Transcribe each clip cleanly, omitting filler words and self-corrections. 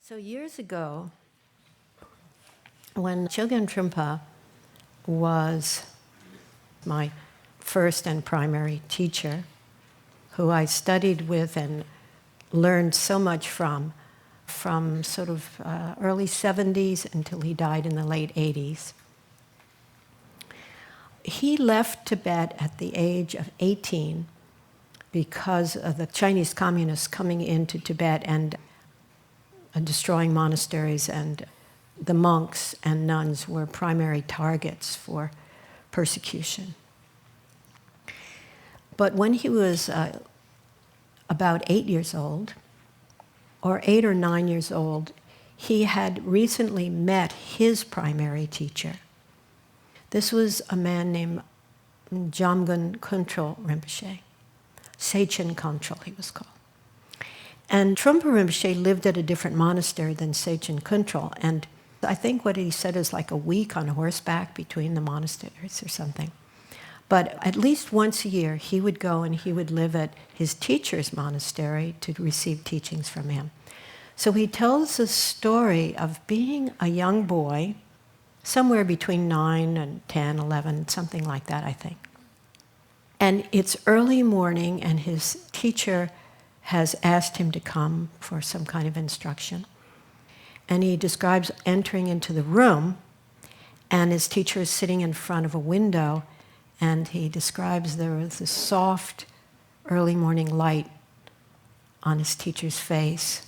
So years ago, when Chögyam Trungpa was my first and primary teacher, who I studied with and learned so much from sort of early 70s until he died in the late 80s. He left Tibet at the age of 18 because of the Chinese communists coming into Tibet and destroying monasteries, and the monks and nuns were primary targets for persecution. But when he was about 8 years old, or 8 or 9 years old, he had recently met his primary teacher. This was a man named Jamgon Köntrul Rinpoche. Seichen Köntrul, he was called. And Trungpa Rinpoche lived at a different monastery than Seichen Köntrul, and I think what he said is like a week on horseback between the monasteries or something. But at least once a year, he would go and he would live at his teacher's monastery to receive teachings from him. So he tells the story of being a young boy, somewhere between 9 and 10, 11, something like that, I think. And it's early morning, and his teacher has asked him to come for some kind of instruction. And he describes entering into the room, and his teacher is sitting in front of a window, and he describes there was this soft early morning light on his teacher's face.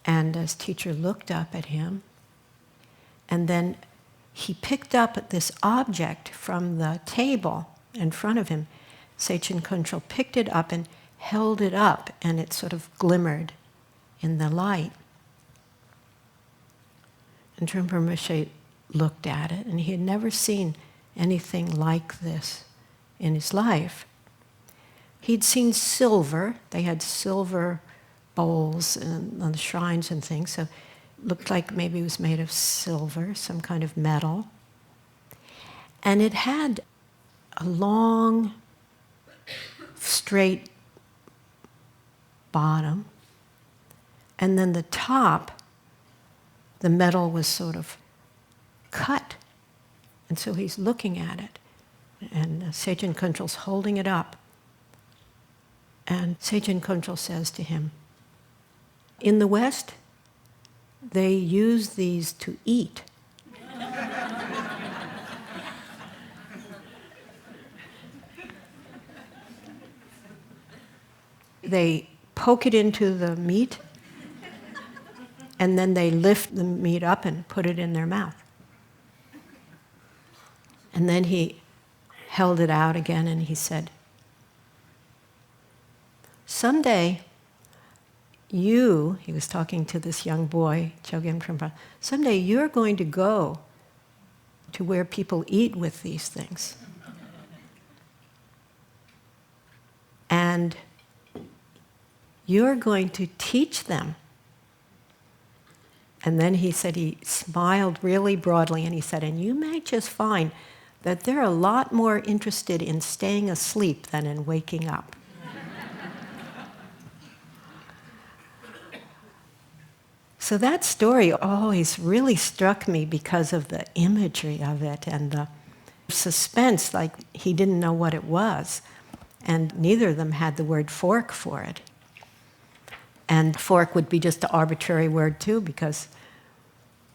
And his teacher looked up at him, and then he picked up this object from the table in front of him. Seichen Köntrul picked it up and held it up, and it sort of glimmered in the light. And Trungpa Rinpoche looked at it, and he had never seen anything like this in his life. He'd seen silver. They had silver bowls on the shrines and things, so it looked like maybe it was made of silver, some kind of metal. And it had a long, straight bottom, and then the top, the metal was sort of cut. And so he's looking at it, and Seichen Köntrul's holding it up. And Seichen Köntrul says to him, "In the West, they use these to eat." They poke it into the meat, and then they lift the meat up and put it in their mouth. And then he held it out again, and he said, "Someday, he was talking to this young boy, Chögyam Trungpa, someday you're going to go to where people eat with these things. And you're going to teach them." And then he said, he smiled really broadly, and he said, "And you may just find that they're a lot more interested in staying asleep than in waking up." So that story always really struck me because of the imagery of it and the suspense, like he didn't know what it was. And neither of them had the word fork for it. And fork would be just an arbitrary word too, because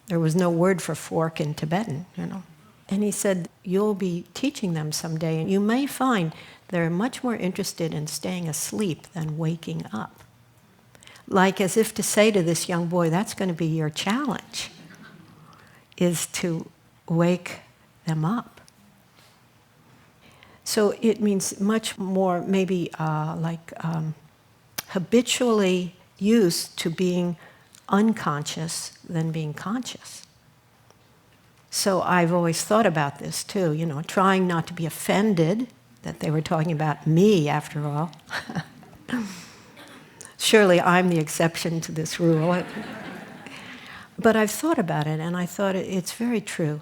there was no word for fork in Tibetan, And he said, "You'll be teaching them someday, and you may find they're much more interested in staying asleep than waking up." Like as if to say to this young boy, that's going to be your challenge, is to wake them up. So it means much more maybe habitually used to being unconscious than being conscious. So I've always thought about this too, trying not to be offended that they were talking about me after all. Surely I'm the exception to this rule. But I've thought about it, and I thought it's very true.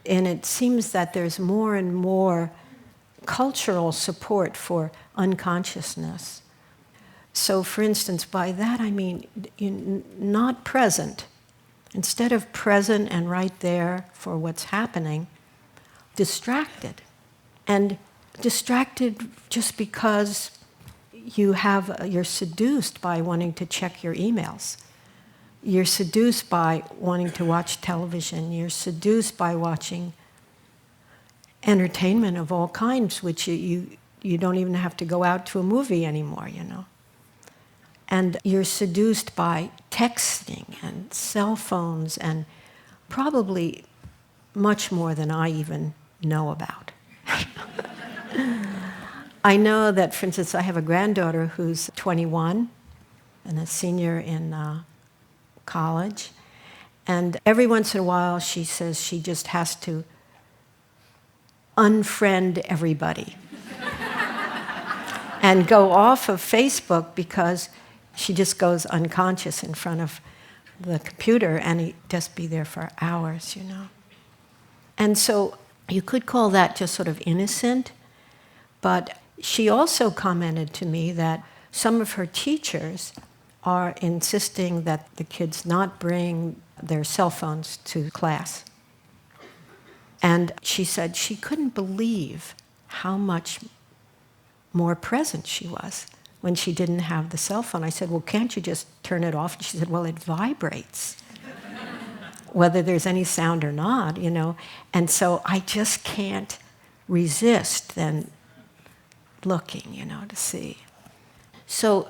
And it seems that there's more and more cultural support for unconsciousness. So for instance, by that I mean not present. Instead of present and right there for what's happening, distracted. And distracted just because you're seduced by wanting to check your emails. You're seduced by wanting to watch television. You're seduced by watching entertainment of all kinds, which you don't even have to go out to a movie anymore, you know. And you're seduced by texting and cell phones and probably much more than I even know about. I know that, for instance, I have a granddaughter who's 21 and a senior in college. And every once in a while she says she just has to unfriend everybody and go off of Facebook because she just goes unconscious in front of the computer and he'd just be there for hours, you know. And so you could call that just sort of innocent, but she also commented to me that some of her teachers are insisting that the kids not bring their cell phones to class. And she said she couldn't believe how much more present she was when she didn't have the cell phone. I said, well, can't you just turn it off? And she said, well, it vibrates, whether there's any sound or not, you know. And so I just can't resist then looking, you know, to see. So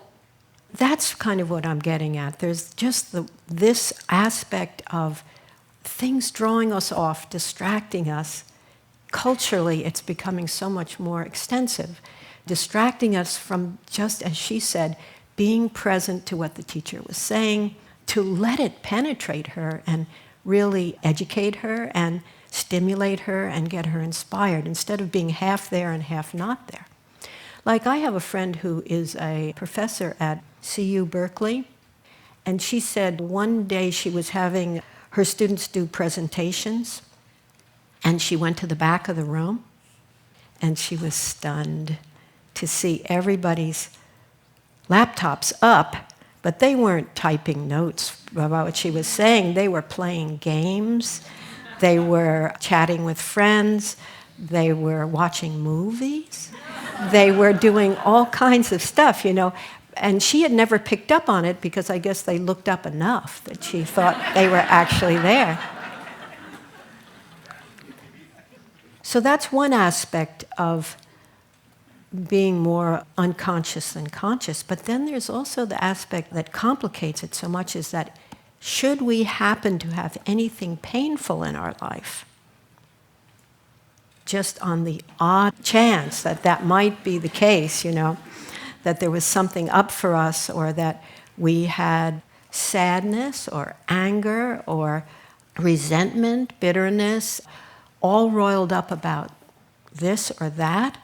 that's kind of what I'm getting at. There's just this aspect of things drawing us off, distracting us. Culturally, it's becoming so much more extensive, distracting us from, just as she said, being present to what the teacher was saying, to let it penetrate her and really educate her and stimulate her and get her inspired, instead of being half there and half not there. Like, I have a friend who is a professor at CU Berkeley, and she said one day she was having her students do presentations, and she went to the back of the room, and she was stunned to see everybody's laptops up, but they weren't typing notes about what she was saying. They were playing games, they were chatting with friends, they were watching movies, they were doing all kinds of stuff, you know. And she had never picked up on it because I guess they looked up enough that she thought they were actually there. So that's one aspect of being more unconscious than conscious. But then there's also the aspect that complicates it so much, is that should we happen to have anything painful in our life, just on the odd chance that that might be the case, you know, that there was something up for us, or that we had sadness or anger or resentment, bitterness, all roiled up about this or that,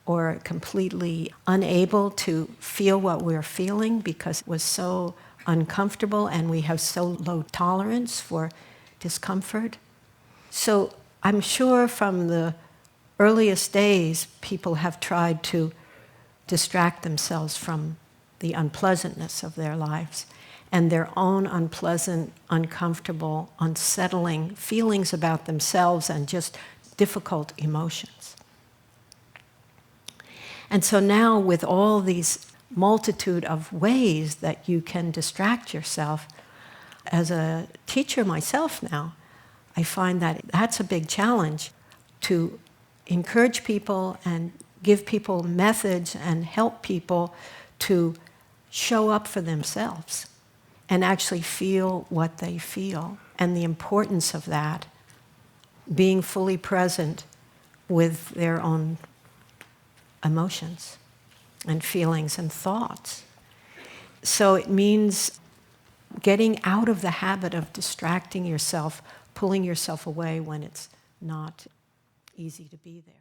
or completely unable to feel what we're feeling because it was so uncomfortable and we have so low tolerance for discomfort. So I'm sure from the earliest days, people have tried to distract themselves from the unpleasantness of their lives and their own unpleasant, uncomfortable, unsettling feelings about themselves and just difficult emotions. And so now, with all these multitude of ways that you can distract yourself, as a teacher myself now, I find that that's a big challenge, to encourage people and give people methods and help people to show up for themselves and actually feel what they feel, and the importance of that, being fully present with their own emotions and feelings and thoughts. So it means getting out of the habit of distracting yourself, pulling yourself away when it's not easy to be there.